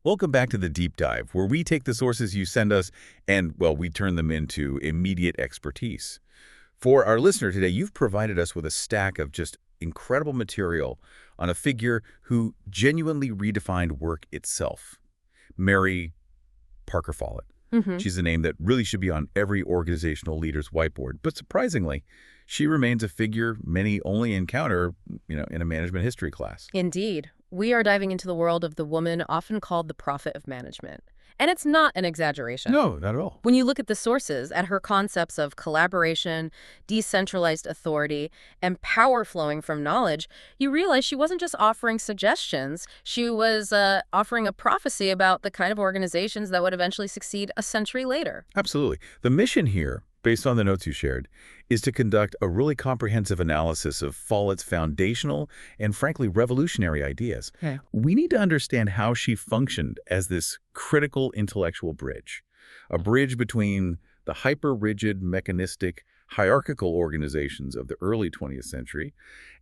Welcome back to the Deep Dive, where we take the sources you send us and, well, we turn them into immediate expertise. For our listener today, you've provided us with a stack of just incredible material on a figure who genuinely redefined work itself. Mary Parker Follet. She's a name that really should be on every organizational leader's whiteboard. But surprisingly, she remains a figure many only encounter, in a management history class. Indeed. We are diving into the world of the woman often called the prophet of management. And it's not an exaggeration. No, not at all. When you look at the sources, at her concepts of collaboration, decentralized authority, and power flowing from knowledge, you realize she wasn't just offering suggestions. She was offering a prophecy about the kind of organizations that would eventually succeed a century later. Absolutely. The mission here, based on the notes you shared, is to conduct a really comprehensive analysis of Follett's foundational and, frankly, revolutionary ideas. Okay. We need to understand how she functioned as this critical intellectual bridge, a bridge between the hyper-rigid, mechanistic, hierarchical organizations of the early 20th century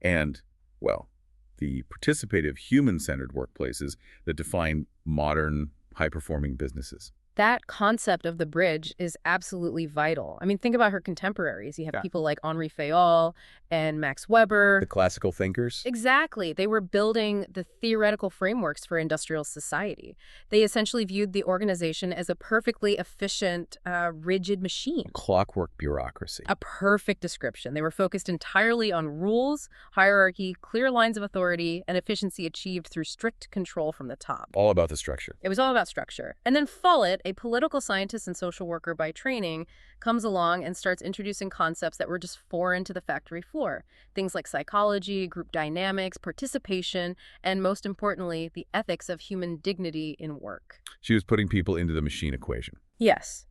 and, well, the participative, human-centered workplaces that define modern, high-performing businesses. That concept of the bridge is absolutely vital. I mean, think about her contemporaries. You have people like Henri Fayol and Max Weber. The classical thinkers? Exactly. They were building the theoretical frameworks for industrial society. They essentially viewed the organization as a perfectly efficient, rigid machine. Clockwork bureaucracy. A perfect description. They were focused entirely on rules, hierarchy, clear lines of authority, and efficiency achieved through strict control from the top. All about the structure. It was all about structure. And then Follet, a political scientist and social worker by training, comes along and starts introducing concepts that were just foreign to the factory floor. Things like psychology, group dynamics, participation, and most importantly, the ethics of human dignity in work. She was putting people into the machine equation. Yes.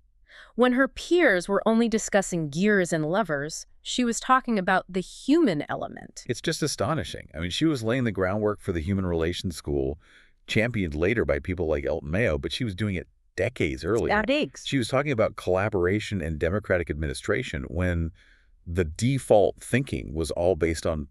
When her peers were only discussing gears and levers, she was talking about the human element. It's just astonishing. I mean, she was laying the groundwork for the human relations school, championed later by people like Elton Mayo, but she was doing it decades earlier. She was talking about collaboration and democratic administration when the default thinking was all based on,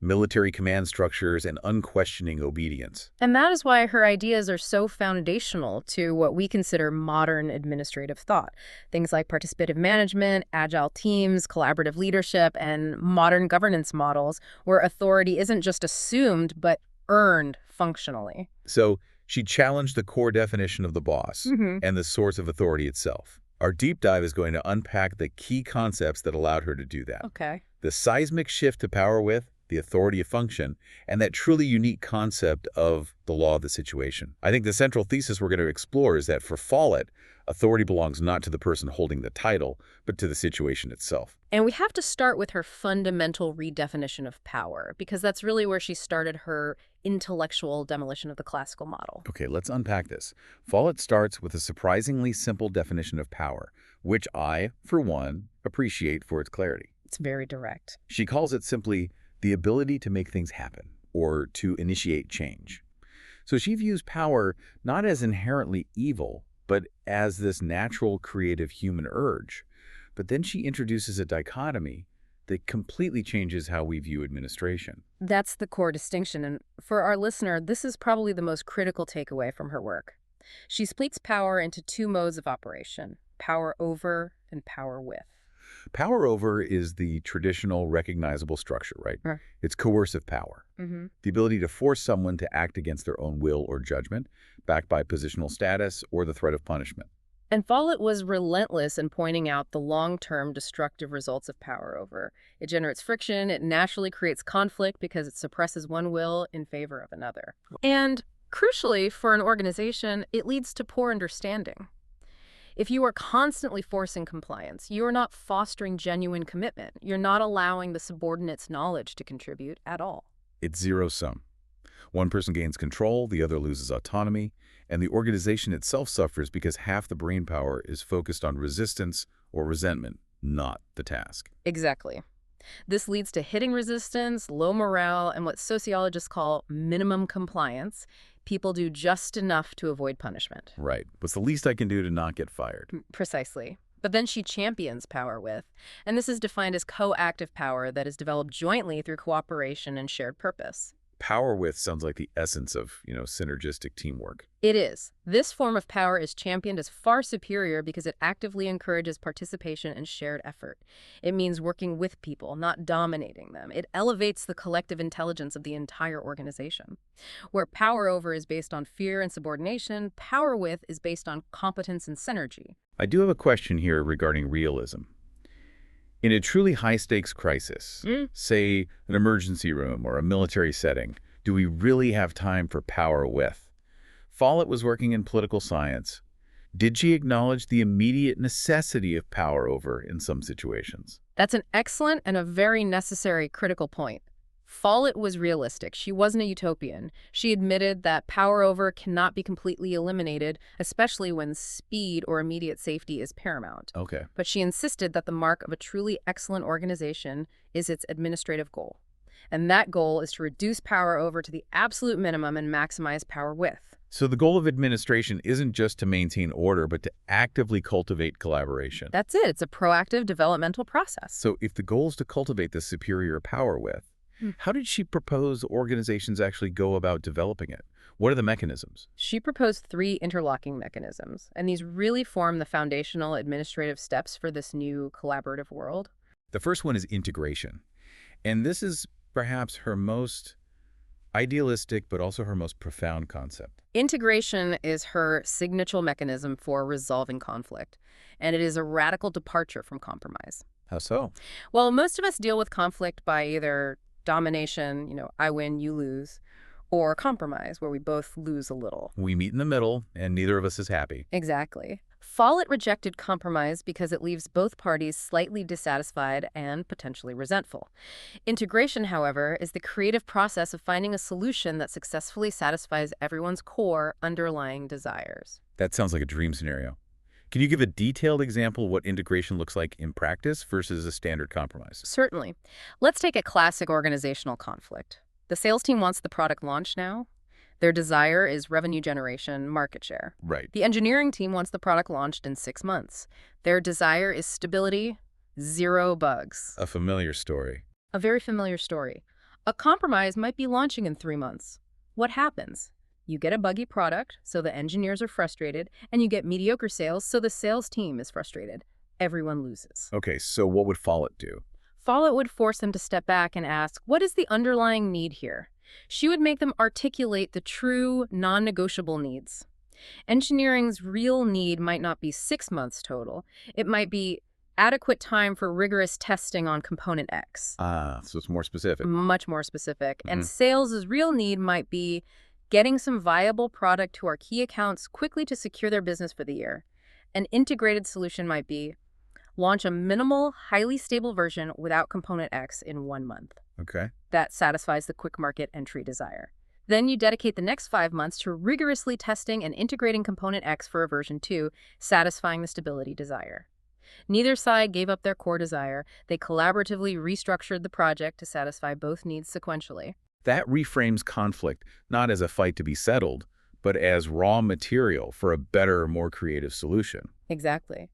military command structures and unquestioning obedience. And that is why her ideas are so foundational to what we consider modern administrative thought. Things like participative management, agile teams, collaborative leadership, and modern governance models where authority isn't just assumed, but earned functionally. So she challenged the core definition of the boss and the source of authority itself. Our deep dive is going to unpack the key concepts that allowed her to do that. Okay. The seismic shift to power with, the authority of function, and that truly unique concept of the law of the situation. I think the central thesis we're going to explore is that for Follet, authority belongs not to the person holding the title, but to the situation itself. And we have to start with her fundamental redefinition of power, because that's really where she started her intellectual demolition of the classical model. Okay, let's unpack this. Follet starts with a surprisingly simple definition of power, which I, for one, appreciate for its clarity. It's very direct. She calls it simply the ability to make things happen, or to initiate change. So she views power not as inherently evil, but as this natural creative human urge. But then she introduces a dichotomy that completely changes how we view administration. That's the core distinction, and for our listener, this is probably the most critical takeaway from her work. She splits power into two modes of operation: power over and power with. Power over is the traditional recognizable structure, right? Right. It's coercive power. The ability to force someone to act against their own will or judgment, backed by positional status or the threat of punishment. And Follet was relentless in pointing out the long-term destructive results of power over. It generates friction, it naturally creates conflict because it suppresses one will in favor of another. And crucially, for an organization, it leads to poor understanding. If you are constantly forcing compliance, you are not fostering genuine commitment. You're not allowing the subordinates' knowledge to contribute at all. It's zero-sum. One person gains control, the other loses autonomy, and the organization itself suffers because half the brain power is focused on resistance or resentment, not the task. Exactly. This leads to hitting resistance, low morale, and what sociologists call minimum compliance. People do just enough to avoid punishment. Right. What's the least I can do to not get fired? Precisely. But then she champions power with, and this is defined as coactive power that is developed jointly through cooperation and shared purpose. power with sounds like the essence of, synergistic teamwork. It is. This form of power is championed as far superior because it actively encourages participation and shared effort. It means working with people, not dominating them. It elevates the collective intelligence of the entire organization. Where power over is based on fear and subordination, power with is based on competence and synergy. I do have a question here regarding realism. In a truly high-stakes crisis, say an emergency room or a military setting, do we really have time for power with? Follet was working in political science. Did she acknowledge the immediate necessity of power over in some situations? That's an excellent and a very necessary critical point. Follet was realistic. She wasn't a utopian. She admitted that power over cannot be completely eliminated, especially when speed or immediate safety is paramount. Okay. But she insisted that the mark of a truly excellent organization is its administrative goal. And that goal is to reduce power over to the absolute minimum and maximize power with. So the goal of administration isn't just to maintain order, but to actively cultivate collaboration. That's it. It's a proactive developmental process. So if the goal is to cultivate this superior power with, how did she propose organizations actually go about developing it? What are the mechanisms? She proposed 3 interlocking mechanisms, and these really form the foundational administrative steps for this new collaborative world. The first one is integration. And this is perhaps her most idealistic, but also her most profound concept. Integration is her signature mechanism for resolving conflict, and it is a radical departure from compromise. How so? Well, most of us deal with conflict by either domination, I win, you lose, or compromise, where we both lose a little. We meet in the middle, and neither of us is happy. Exactly. Follet rejected compromise because it leaves both parties slightly dissatisfied and potentially resentful. Integration, however, is the creative process of finding a solution that successfully satisfies everyone's core underlying desires. That sounds like a dream scenario. Can you give a detailed example of what integration looks like in practice versus a standard compromise? Certainly. Let's take a classic organizational conflict. The sales team wants the product launched now. Their desire is revenue generation, market share. Right. The engineering team wants the product launched in 6 months. Their desire is stability, 0 bugs. A familiar story. A very familiar story. A compromise might be launching in 3 months. What happens? You get a buggy product, so the engineers are frustrated, and you get mediocre sales, so the sales team is frustrated. Everyone loses. Okay, so what would Follet do? Follet would force them to step back and ask, what is the underlying need here? She would make them articulate the true, non-negotiable needs. Engineering's real need might not be 6 months total. It might be adequate time for rigorous testing on component X. So it's more specific. Much more specific. And sales' real need might be getting some viable product to our key accounts quickly to secure their business for the year. An integrated solution might be launch a minimal, highly stable version without component X in 1 month. Okay. That satisfies the quick market entry desire. Then you dedicate the next 5 months to rigorously testing and integrating component X for a version 2, satisfying the stability desire. Neither side gave up their core desire. They collaboratively restructured the project to satisfy both needs sequentially. That reframes conflict not as a fight to be settled, but as raw material for a better, more creative solution. Exactly.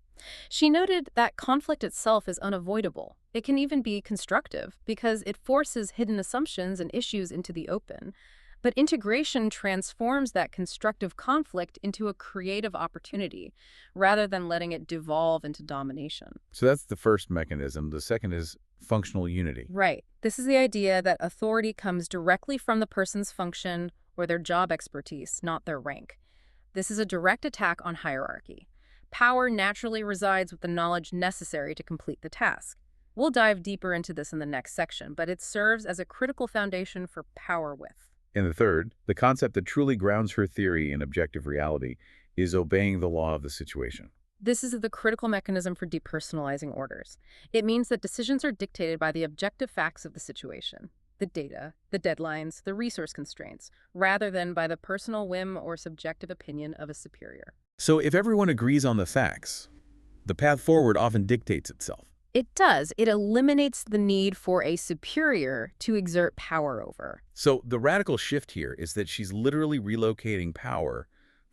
She noted that conflict itself is unavoidable. It can even be constructive because it forces hidden assumptions and issues into the open. But integration transforms that constructive conflict into a creative opportunity rather than letting it devolve into domination. So that's the first mechanism. The second is functional unity. Right. This is the idea that authority comes directly from the person's function or their job expertise, not their rank. This is a direct attack on hierarchy. Power naturally resides with the knowledge necessary to complete the task. We'll dive deeper into this in the next section, but it serves as a critical foundation for power with. And the third, the concept that truly grounds her theory in objective reality, is obeying the law of the situation. This is the critical mechanism for depersonalizing orders. It means that decisions are dictated by the objective facts of the situation, the data, the deadlines, the resource constraints, rather than by the personal whim or subjective opinion of a superior. So if everyone agrees on the facts, the path forward often dictates itself. It does. It eliminates the need for a superior to exert power over. So the radical shift here is that she's literally relocating power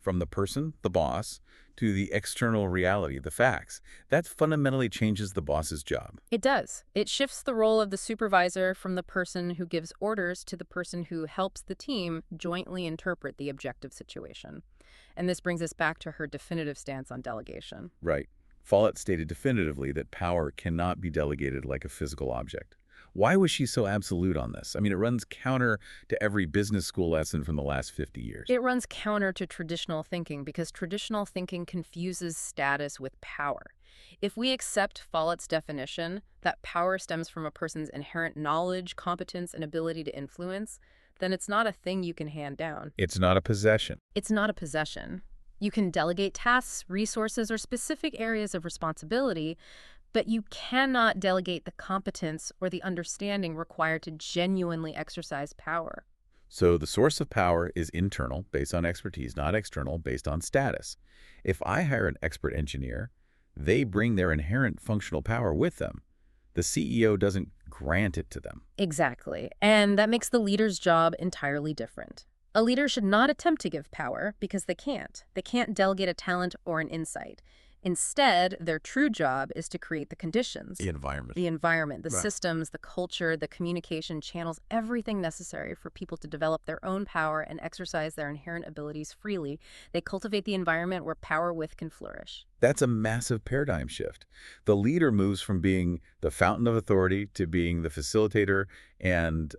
from the person, the boss, to the external reality, the facts. That fundamentally changes the boss's job. It does. It shifts the role of the supervisor from the person who gives orders to the person who helps the team jointly interpret the objective situation. And this brings us back to her definitive stance on delegation. Right. Follet stated definitively that power cannot be delegated like a physical object. Why was she so absolute on this? I mean, it runs counter to every business school lesson from the last 50 years. It runs counter to traditional thinking because traditional thinking confuses status with power. If we accept Follett's definition that power stems from a person's inherent knowledge, competence, and ability to influence, then it's not a thing you can hand down. It's not a possession. It's not a possession. You can delegate tasks, resources, or specific areas of responsibility, but you cannot delegate the competence or the understanding required to genuinely exercise power. So the source of power is internal, based on expertise, not external, based on status. If I hire an expert engineer, they bring their inherent functional power with them. The CEO doesn't grant it to them. Exactly. And that makes the leader's job entirely different. A leader should not attempt to give power because they can't. They can't delegate a talent or an insight. Instead, their true job is to create the conditions. The environment. The Right. systems, the culture, the communication channels, everything necessary for people to develop their own power and exercise their inherent abilities freely. They cultivate the environment where power with can flourish. That's a massive paradigm shift. The leader moves from being the fountain of authority to being the facilitator and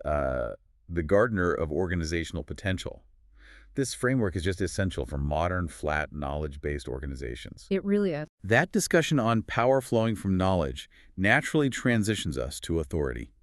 the gardener of organizational potential. This framework is just essential for modern, flat, knowledge-based organizations. It really is. That discussion on power flowing from knowledge naturally transitions us to authority.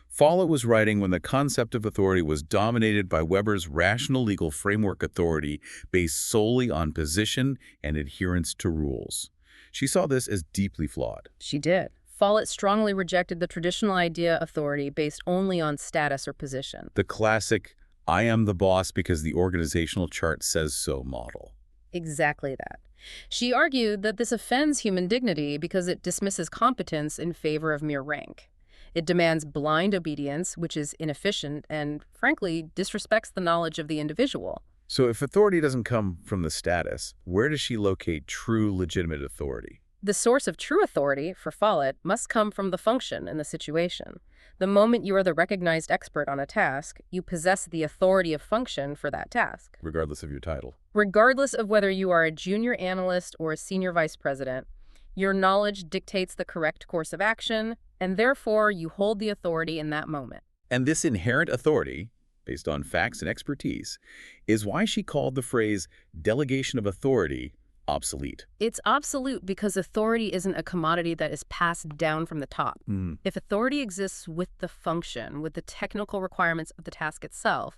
Follett was writing when the concept of authority was dominated by Weber's rational legal framework authority based solely on position and adherence to rules. She saw this as deeply flawed. She did. Follett strongly rejected the traditional idea of authority based only on status or position. The classic, I am the boss because the organizational chart says so model. Exactly that. She argued that this offends human dignity because it dismisses competence in favor of mere rank. It demands blind obedience, which is inefficient and, frankly, disrespects the knowledge of the individual. So if authority doesn't come from the status, where does she locate true legitimate authority? The source of true authority, for Follett, must come from the function and the situation. The moment you are the recognized expert on a task, you possess the authority of function for that task. Regardless of your title. Regardless of whether you are a junior analyst or a senior vice president, your knowledge dictates the correct course of action, and therefore you hold the authority in that moment. And this inherent authority, based on facts and expertise, is why she called the phrase delegation of authority obsolete. It's obsolete because authority isn't a commodity that is passed down from the top. If authority exists with the function, with the technical requirements of the task itself,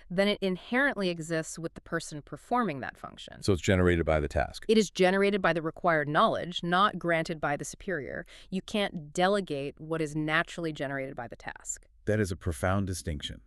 then it inherently exists with the person performing that function. So it's generated by the task. It is generated by the required knowledge, not granted by the superior. You can't delegate what is naturally generated by the task. That is a profound distinction.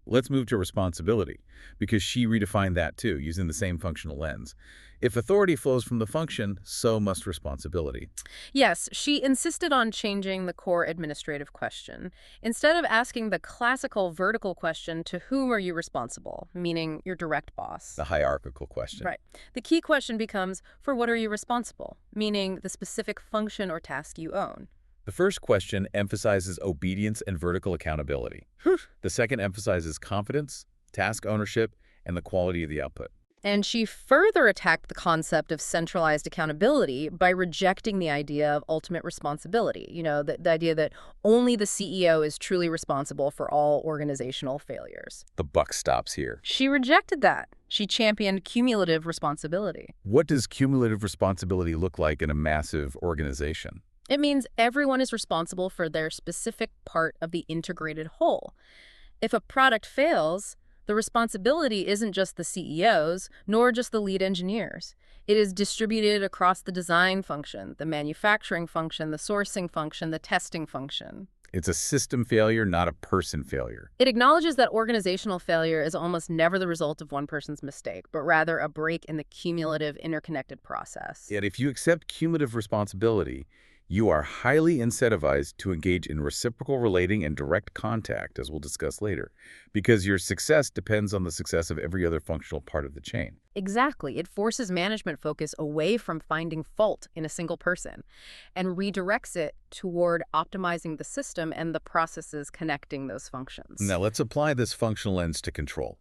Let's move to responsibility, because she redefined that too, using the same functional lens. If authority flows from the function, so must responsibility. Yes, she insisted on changing the core administrative question. Instead of asking the classical vertical question, to whom are you responsible, meaning your direct boss? The hierarchical question. Right. The key question becomes, for what are you responsible, meaning the specific function or task you own. The first question emphasizes obedience and vertical accountability. The second emphasizes confidence, task ownership, and the quality of the output. And she further attacked the concept of centralized accountability by rejecting the idea of ultimate responsibility. You know, the idea that only the CEO is truly responsible for all organizational failures. The buck stops here. She rejected that. She championed cumulative responsibility. What does cumulative responsibility look like in a massive organization? It means everyone is responsible for their specific part of the integrated whole. If a product fails, the responsibility isn't just the CEO's, nor just the lead engineers. It is distributed across the design function, the manufacturing function, the sourcing function, the testing function. It's a system failure, not a person failure. It acknowledges that organizational failure is almost never the result of one person's mistake, but rather a break in the cumulative, interconnected process. Yet if you accept cumulative responsibility, You are highly incentivized to engage in reciprocal relating and direct contact, as we'll discuss later, because your success depends on the success of every other functional part of the chain. Exactly. It forces management focus away from finding fault in a single person and redirects it toward optimizing the system and the processes connecting those functions. Now, let's apply this functional lens to control.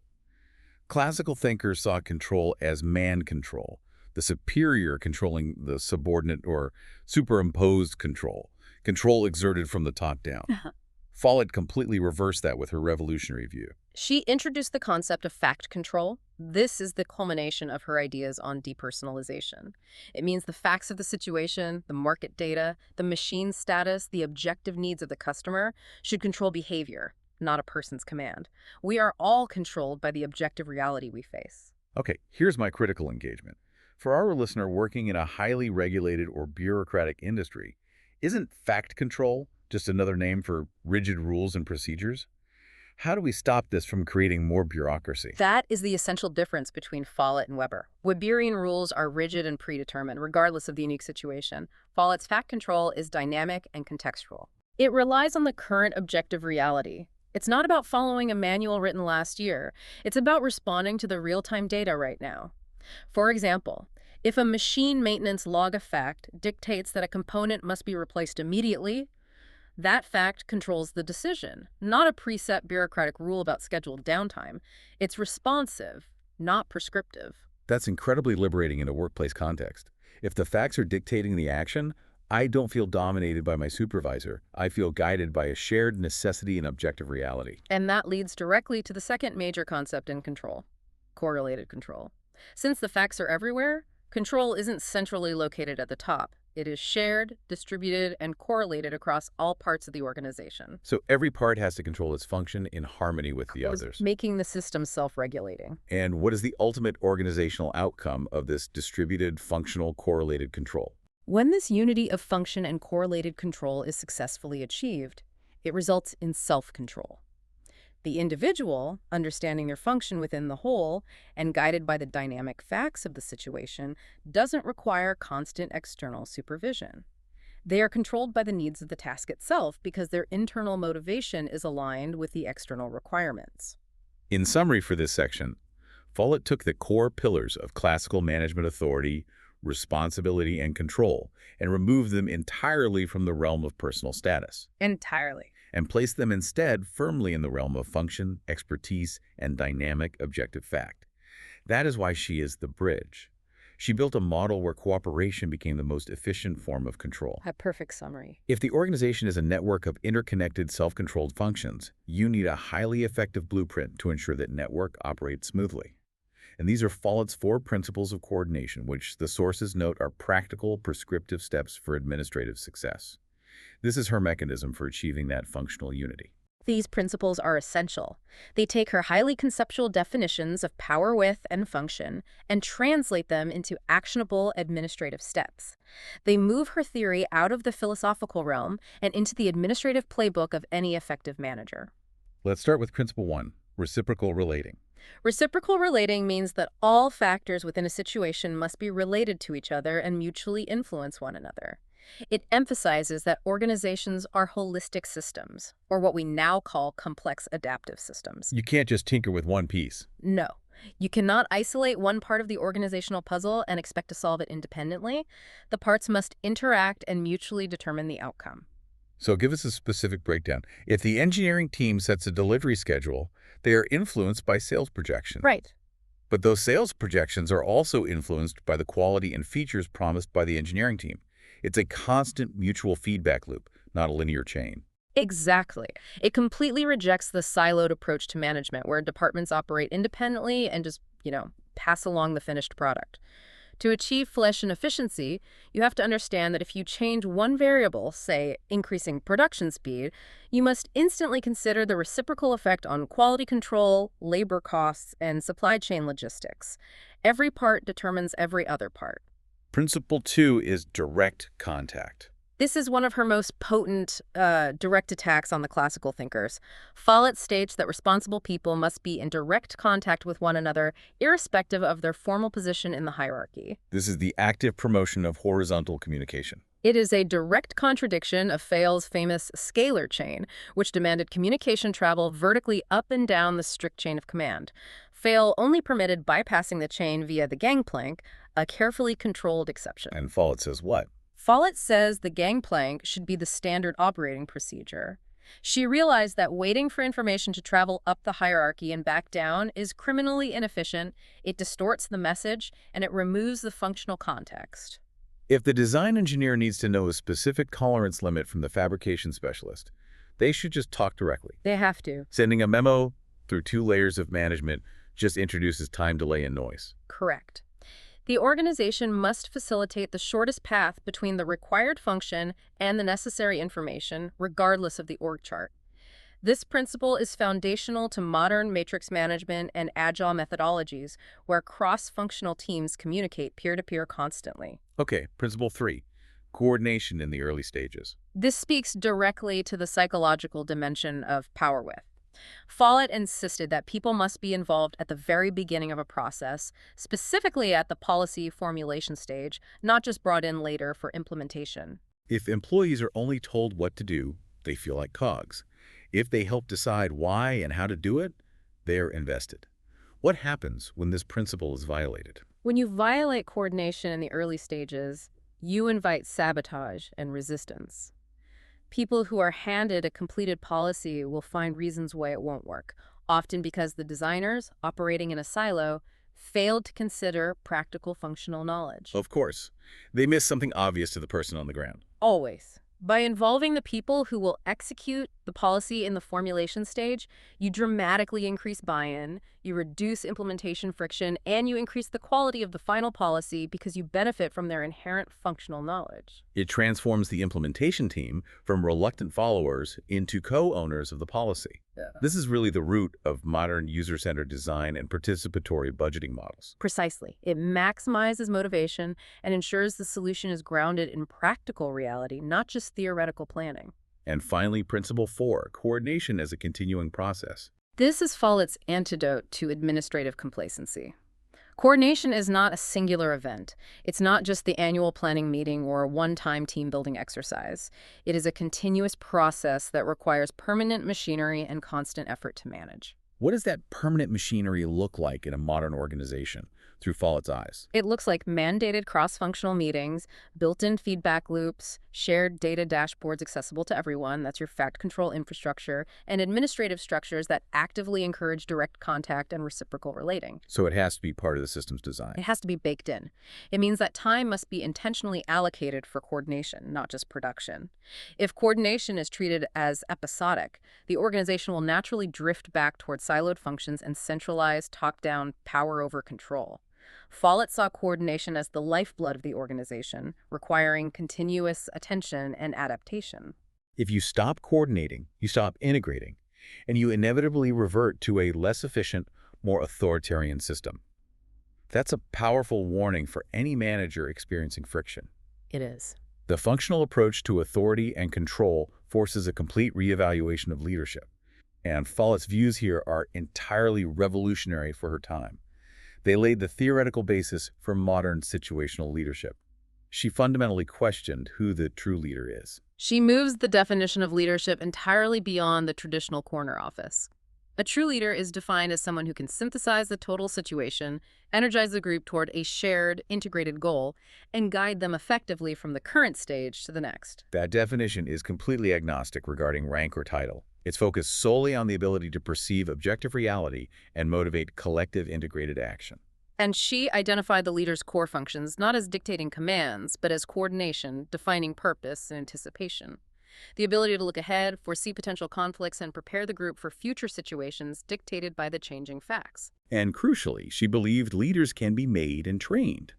Classical thinkers saw control as man control, the superior controlling the subordinate or superimposed control exerted from the top down. Follet completely reversed that with her revolutionary view. She introduced the concept of fact control. This is the culmination of her ideas on depersonalization. It means the facts of the situation, the market data, the machine status, the objective needs of the customer should control behavior, not a person's command. We are all controlled by the objective reality we face. Okay, here's my critical engagement. For our listener working in a highly regulated or bureaucratic industry, isn't fact control just another name for rigid rules and procedures? How do we stop this from creating more bureaucracy? That is the essential difference between Follet and Weber. Weberian rules are rigid and predetermined, regardless of the unique situation. Follet's fact control is dynamic and contextual. It relies on the current objective reality. It's not about following a manual written last year. It's about responding to the real-time data right now. For example, if a machine maintenance log of fact dictates that a component must be replaced immediately, that fact controls the decision, not a preset bureaucratic rule about scheduled downtime. It's responsive, not prescriptive. That's incredibly liberating in a workplace context. If the facts are dictating the action, I don't feel dominated by my supervisor. I feel guided by a shared necessity and objective reality. And that leads directly to the second major concept in control, correlated control. Since the facts are everywhere, control isn't centrally located at the top. It is shared, distributed, and correlated across all parts of the organization. So every part has to control its function in harmony with the others. Making the system self-regulating. And what is the ultimate organizational outcome of this distributed, functional, correlated control? When this unity of function and correlated control is successfully achieved, it results in self-control. The individual, understanding their function within the whole and guided by the dynamic facts of the situation, doesn't require constant external supervision. They are controlled by the needs of the task itself because their internal motivation is aligned with the external requirements. In summary for this section, Follet took the core pillars of classical management authority, responsibility, and control and removed them entirely from the realm of personal status. Entirely. And placed them instead firmly in the realm of function, expertise, and dynamic objective fact. That is why she is the bridge. She built a model where cooperation became the most efficient form of control. A perfect summary. If the organization is a network of interconnected, self-controlled functions, you need a highly effective blueprint to ensure that network operates smoothly. And these are Follet's 4 principles of coordination, which the sources note are practical, prescriptive steps for administrative success. This is her mechanism for achieving that functional unity. These principles are essential. They take her highly conceptual definitions of power, width, and function and translate them into actionable administrative steps. They move her theory out of the philosophical realm and into the administrative playbook of any effective manager. Let's start with Principle 1, reciprocal relating. Reciprocal relating means that all factors within a situation must be related to each other and mutually influence one another. It emphasizes that organizations are holistic systems, or what we now call complex adaptive systems. You can't just tinker with one piece. No. You cannot isolate one part of the organizational puzzle and expect to solve it independently. The parts must interact and mutually determine the outcome. So give us a specific breakdown. If the engineering team sets a delivery schedule, they are influenced by sales projections. Right. But those sales projections are also influenced by the quality and features promised by the engineering team. It's a constant mutual feedback loop, not a linear chain. Exactly. It completely rejects the siloed approach to management where departments operate independently and just, pass along the finished product. To achieve flesh and efficiency, you have to understand that if you change one variable, say increasing production speed, you must instantly consider the reciprocal effect on quality control, labor costs, and supply chain logistics. Every part determines every other part. Principle 2 is direct contact. This is one of her most potent direct attacks on the classical thinkers. Follet states that responsible people must be in direct contact with one another, irrespective of their formal position in the hierarchy. This is the active promotion of horizontal communication. It is a direct contradiction of Fayol's famous scalar chain, which demanded communication travel vertically up and down the strict chain of command. Fayol only permitted bypassing the chain via the gangplank, a carefully controlled exception. And Follet says what? Follet says the gangplank should be the standard operating procedure. She realized that waiting for information to travel up the hierarchy and back down is criminally inefficient, it distorts the message, and it removes the functional context. If the design engineer needs to know a specific tolerance limit from the fabrication specialist, they should just talk directly. They have to. Sending a memo through 2 layers of management just introduces time delay and noise. Correct. The organization must facilitate the shortest path between the required function and the necessary information, regardless of the org chart. This principle is foundational to modern matrix management and agile methodologies, where cross-functional teams communicate peer-to-peer constantly. Okay, principle 3, coordination in the early stages. This speaks directly to the psychological dimension of power width. Follett insisted that people must be involved at the very beginning of a process, specifically at the policy formulation stage, not just brought in later for implementation. If employees are only told what to do, they feel like cogs. If they help decide why and how to do it, they're invested. What happens when this principle is violated? When you violate coordination in the early stages, you invite sabotage and resistance. People who are handed a completed policy will find reasons why it won't work, often because the designers, operating in a silo, failed to consider practical functional knowledge. Of course, they miss something obvious to the person on the ground. Always. By involving the people who will execute the policy in the formulation stage, you dramatically increase buy-in, you reduce implementation friction, and you increase the quality of the final policy because you benefit from their inherent functional knowledge. It transforms the implementation team from reluctant followers into co-owners of the policy. This is really the root of modern user-centered design and participatory budgeting models. Precisely. It maximizes motivation and ensures the solution is grounded in practical reality, not just theoretical planning. And finally, principle 4, coordination as a continuing process. This is Follett's antidote to administrative complacency. Coordination is not a singular event. It's not just the annual planning meeting or a one-time team-building exercise. It is a continuous process that requires permanent machinery and constant effort to manage. What does that permanent machinery look like in a modern organization through Follett's eyes? It looks like mandated cross-functional meetings, built-in feedback loops, shared data dashboards accessible to everyone, that's your fact control infrastructure, and administrative structures that actively encourage direct contact and reciprocal relating. So it has to be part of the system's design. It has to be baked in. It means that time must be intentionally allocated for coordination, not just production. If coordination is treated as episodic, the organization will naturally drift back towards siloed functions and centralized, top-down power over control. Follett saw coordination as the lifeblood of the organization, requiring continuous attention and adaptation. If you stop coordinating, you stop integrating, and you inevitably revert to a less efficient, more authoritarian system. That's a powerful warning for any manager experiencing friction. It is. The functional approach to authority and control forces a complete reevaluation of leadership. And Follett's views here are entirely revolutionary for her time. They laid the theoretical basis for modern situational leadership. She fundamentally questioned who the true leader is. She moves the definition of leadership entirely beyond the traditional corner office. A true leader is defined as someone who can synthesize the total situation, energize the group toward a shared, integrated goal, and guide them effectively from the current stage to the next. That definition is completely agnostic regarding rank or title. It's focused solely on the ability to perceive objective reality and motivate collective integrated action. And she identified the leader's core functions not as dictating commands, but as coordination, defining purpose, and anticipation. The ability to look ahead, foresee potential conflicts, and prepare the group for future situations dictated by the changing facts. And crucially, she believed leaders can be made and trained.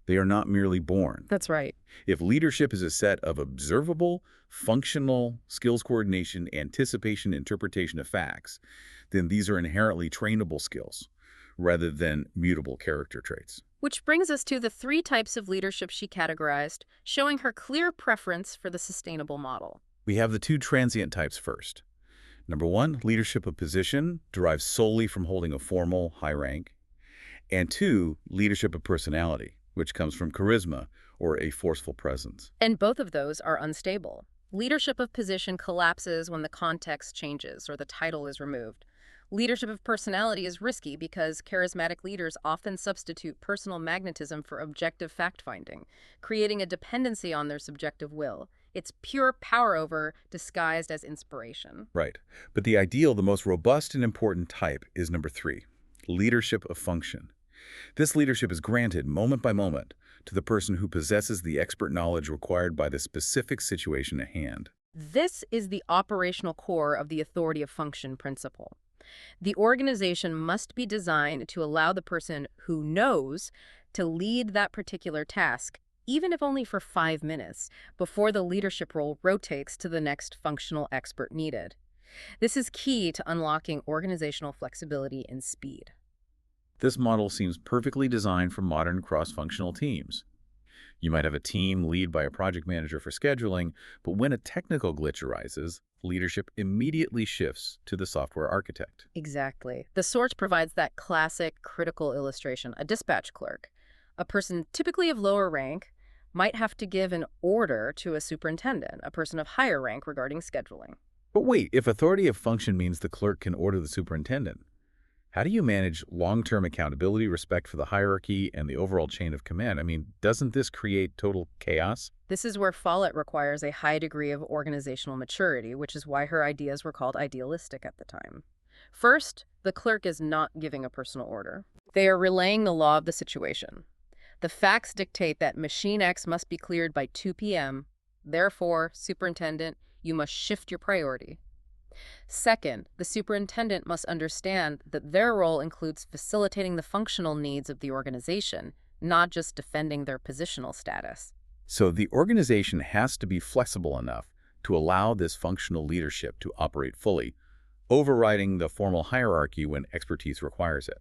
They are not merely born. That's right. If leadership is a set of observable, functional skills coordination, anticipation, interpretation of facts, then these are inherently trainable skills rather than mutable character traits. Which brings us to the 3 types of leadership she categorized, showing her clear preference for the sustainable model. We have the 2 transient types first. Number 1, leadership of position derives solely from holding a formal, high rank. And 2, leadership of personality, which comes from charisma or a forceful presence. And both of those are unstable. Leadership of position collapses when the context changes or the title is removed. Leadership of personality is risky because charismatic leaders often substitute personal magnetism for objective fact-finding, creating a dependency on their subjective will. It's pure power over disguised as inspiration. Right. But the ideal, the most robust and important type is number 3, leadership of function. This leadership is granted moment by moment to the person who possesses the expert knowledge required by the specific situation at hand. This is the operational core of the authority of function principle. The organization must be designed to allow the person who knows to lead that particular task, even if only for 5 minutes, before the leadership role rotates to the next functional expert needed. This is key to unlocking organizational flexibility and speed. This model seems perfectly designed for modern cross-functional teams. You might have a team lead by a project manager for scheduling, but when a technical glitch arises, leadership immediately shifts to the software architect. Exactly. The source provides that classic critical illustration, a dispatch clerk. A person typically of lower rank might have to give an order to a superintendent, a person of higher rank regarding scheduling. But wait, if authority of function means the clerk can order the superintendent, how do you manage long-term accountability, respect for the hierarchy, and the overall chain of command? I mean, doesn't this create total chaos? This is where Follet requires a high degree of organizational maturity, which is why her ideas were called idealistic at the time. First, the clerk is not giving a personal order. They are relaying the law of the situation. The facts dictate that machine X must be cleared by 2 p.m. Therefore, superintendent, you must shift your priority. Second, the superintendent must understand that their role includes facilitating the functional needs of the organization, not just defending their positional status. So the organization has to be flexible enough to allow this functional leadership to operate fully, overriding the formal hierarchy when expertise requires it.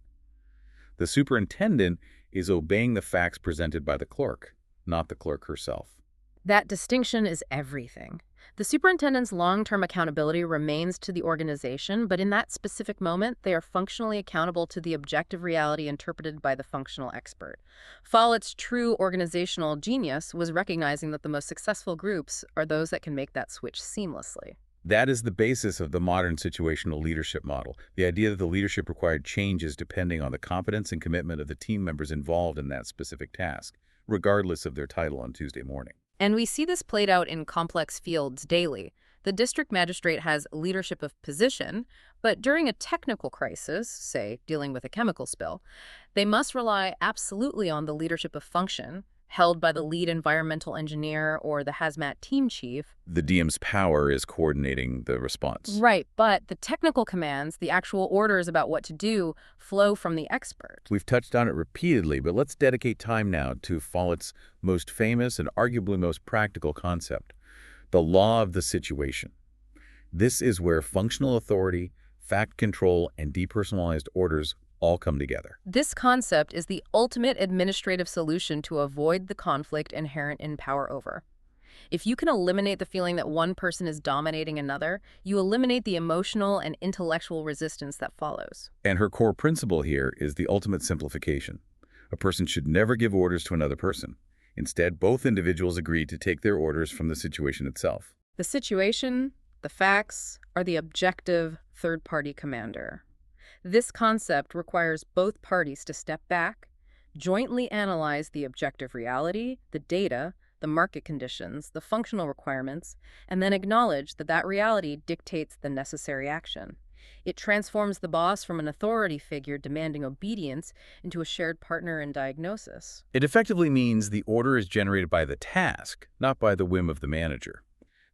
The superintendent is obeying the facts presented by the clerk, not the clerk herself. That distinction is everything. The superintendent's long-term accountability remains to the organization, but in that specific moment, they are functionally accountable to the objective reality interpreted by the functional expert. Follett's true organizational genius was recognizing that the most successful groups are those that can make that switch seamlessly. That is the basis of the modern situational leadership model, the idea that the leadership required changes depending on the competence and commitment of the team members involved in that specific task, regardless of their title on Tuesday morning. And we see this played out in complex fields daily. The district magistrate has leadership of position, but during a technical crisis, say dealing with a chemical spill, they must rely absolutely on the leadership of function, held by the lead environmental engineer or the hazmat team chief. The DM's power is coordinating the response. Right, but the technical commands, the actual orders about what to do, flow from the expert. We've touched on it repeatedly, but let's dedicate time now to Follett's most famous and arguably most practical concept, the law of the situation. This is where functional authority, fact control, and depersonalized orders all come together. This concept is the ultimate administrative solution to avoid the conflict inherent in power over. If you can eliminate the feeling that one person is dominating another, you eliminate the emotional and intellectual resistance that follows. And her core principle here is the ultimate simplification. A person should never give orders to another person. Instead, both individuals agree to take their orders from the situation itself. The situation, the facts, are the objective third-party commander. This concept requires both parties to step back, jointly analyze the objective reality, the data, the market conditions, the functional requirements, and then acknowledge that that reality dictates the necessary action. It transforms the boss from an authority figure demanding obedience into a shared partner in diagnosis. It effectively means the order is generated by the task, not by the whim of the manager.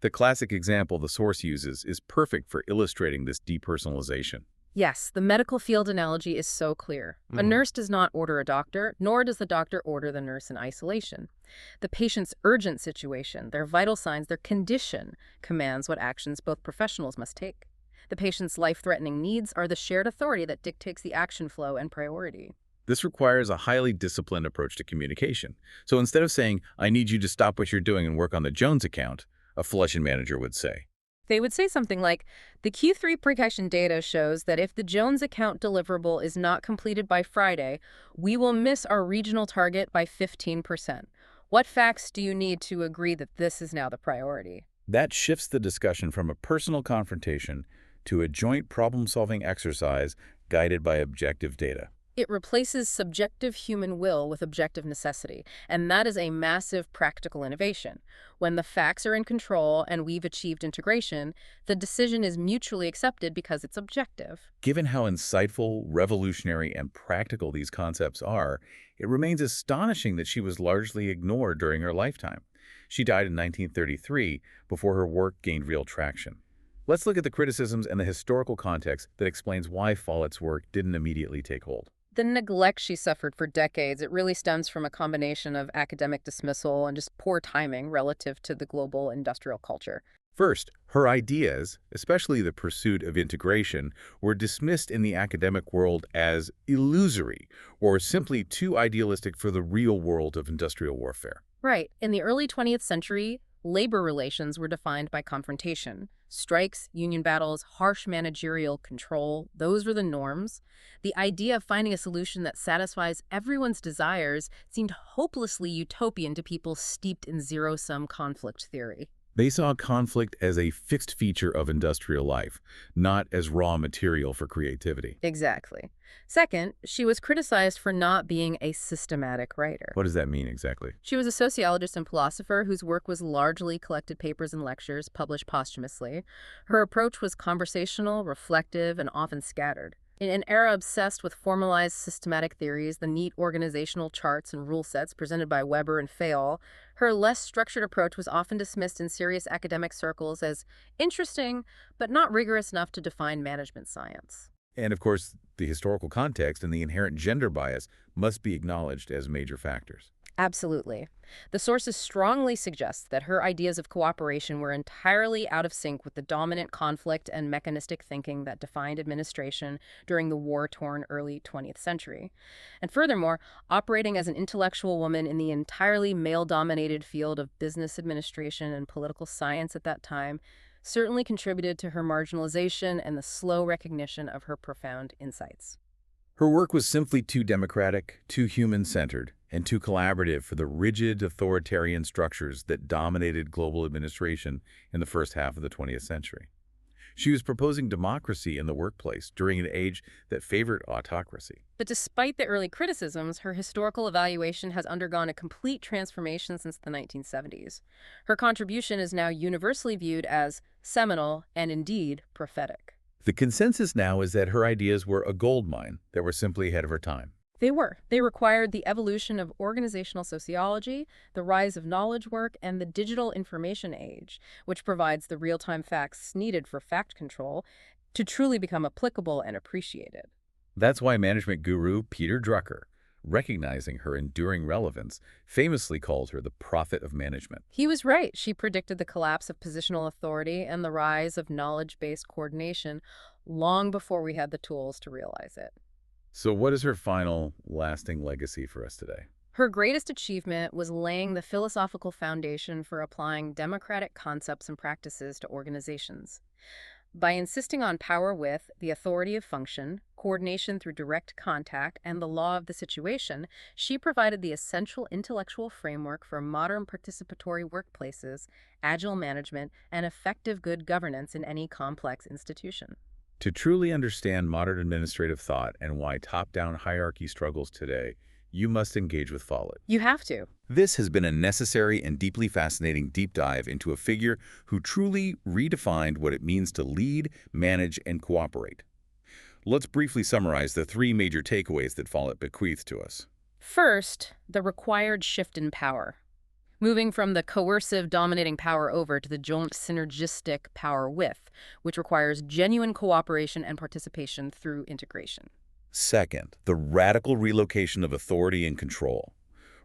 The classic example the source uses is perfect for illustrating this depersonalization. Yes, the medical field analogy is so clear. A nurse does not order a doctor, nor does the doctor order the nurse in isolation. The patient's urgent situation, their vital signs, their condition commands what actions both professionals must take. The patient's life-threatening needs are the shared authority that dictates the action flow and priority. This requires a highly disciplined approach to communication. So instead of saying, "I need you to stop what you're doing and work on the Jones account," a Flushing manager would say, They would say something like, the Q3 precaution data shows that if the Jones account deliverable is not completed by Friday, we will miss our regional target by 15%. What facts do you need to agree that this is now the priority? That shifts the discussion from a personal confrontation to a joint problem-solving exercise guided by objective data. It replaces subjective human will with objective necessity, and that is a massive practical innovation. When the facts are in control and we've achieved integration, the decision is mutually accepted because it's objective. Given how insightful, revolutionary, and practical these concepts are, it remains astonishing that she was largely ignored during her lifetime. She died in 1933 before her work gained real traction. Let's look at the criticisms and the historical context that explains why Follett's work didn't immediately take hold. The neglect she suffered for decades, it really stems from a combination of academic dismissal and just poor timing relative to the global industrial culture. First, her ideas, especially the pursuit of integration, were dismissed in the academic world as illusory or simply too idealistic for the real world of industrial warfare. Right. In the early 20th century, labor relations were defined by confrontation. Strikes, union battles, harsh managerial control, those were the norms. The idea of finding a solution that satisfies everyone's desires seemed hopelessly utopian to people steeped in zero-sum conflict theory. They saw conflict as a fixed feature of industrial life, not as raw material for creativity. Exactly. Second, she was criticized for not being a systematic writer. What does that mean exactly? She was a sociologist and philosopher whose work was largely collected papers and lectures published posthumously. Her approach was conversational, reflective, and often scattered. In an era obsessed with formalized systematic theories, the neat organizational charts and rule sets presented by Weber and Fayol, her less structured approach was often dismissed in serious academic circles as interesting, but not rigorous enough to define management science. And of course, the historical context and the inherent gender bias must be acknowledged as major factors. Absolutely. The sources strongly suggest that her ideas of cooperation were entirely out of sync with the dominant conflict and mechanistic thinking that defined administration during the war-torn early 20th century. And furthermore, operating as an intellectual woman in the entirely male-dominated field of business administration and political science at that time certainly contributed to her marginalization and the slow recognition of her profound insights. Her work was simply too democratic, too human-centered, and too collaborative for the rigid authoritarian structures that dominated global administration in the first half of the 20th century. She was proposing democracy in the workplace during an age that favored autocracy. But despite the early criticisms, her historical evaluation has undergone a complete transformation since the 1970s. Her contribution is now universally viewed as seminal and indeed prophetic. The consensus now is that her ideas were a goldmine that were simply ahead of her time. They were. They required the evolution of organizational sociology, the rise of knowledge work, and the digital information age, which provides the real-time facts needed for fact control to truly become applicable and appreciated. That's why management guru Peter Drucker, recognizing her enduring relevance, famously called her the prophet of management. He was right. She predicted the collapse of positional authority and the rise of knowledge-based coordination long before we had the tools to realize it. So what is her final, lasting legacy for us today? Her greatest achievement was laying the philosophical foundation for applying democratic concepts and practices to organizations. By insisting on power with the authority of function, coordination through direct contact, and the law of the situation, she provided the essential intellectual framework for modern participatory workplaces, agile management, and effective good governance in any complex institution. To truly understand modern administrative thought and why top-down hierarchy struggles today, you must engage with Follet. You have to. This has been a necessary and deeply fascinating deep dive into a figure who truly redefined what it means to lead, manage, and cooperate. Let's briefly summarize the three major takeaways that Follet bequeathed to us. First, the required shift in power. Moving from the coercive dominating power over to the joint synergistic power with, which requires genuine cooperation and participation through integration. Second, the radical relocation of authority and control,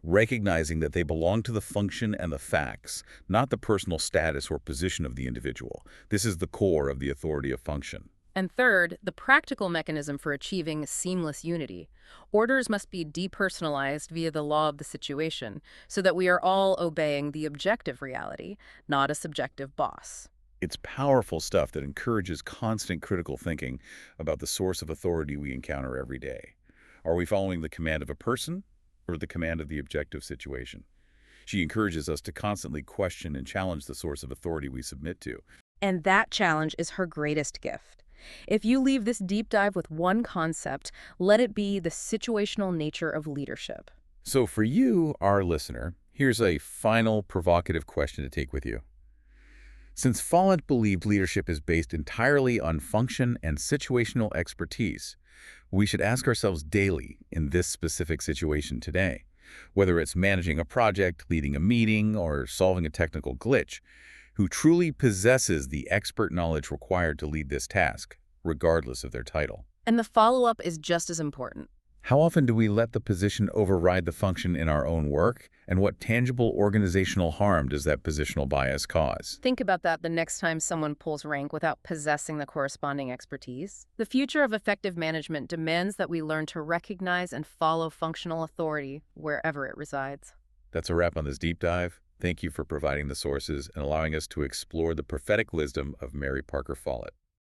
recognizing that they belong to the function and the facts, not the personal status or position of the individual. This is the core of the authority of function. And third, the practical mechanism for achieving seamless unity. Orders must be depersonalized via the law of the situation, so that we are all obeying the objective reality, not a subjective boss. It's powerful stuff that encourages constant critical thinking about the source of authority we encounter every day. Are we following the command of a person or the command of the objective situation? She encourages us to constantly question and challenge the source of authority we submit to. And that challenge is her greatest gift. If you leave this deep dive with one concept, let it be the situational nature of leadership. So for you, our listener, here's a final provocative question to take with you. Since Follett believed leadership is based entirely on function and situational expertise, we should ask ourselves daily in this specific situation today, whether it's managing a project, leading a meeting, or solving a technical glitch, who truly possesses the expert knowledge required to lead this task, regardless of their title. And the follow-up is just as important. How often do we let the position override the function in our own work, and what tangible organizational harm does that positional bias cause? Think about that the next time someone pulls rank without possessing the corresponding expertise. The future of effective management demands that we learn to recognize and follow functional authority wherever it resides. That's a wrap on this deep dive. Thank you for providing the sources and allowing us to explore the prophetic wisdom of Mary Parker Follett.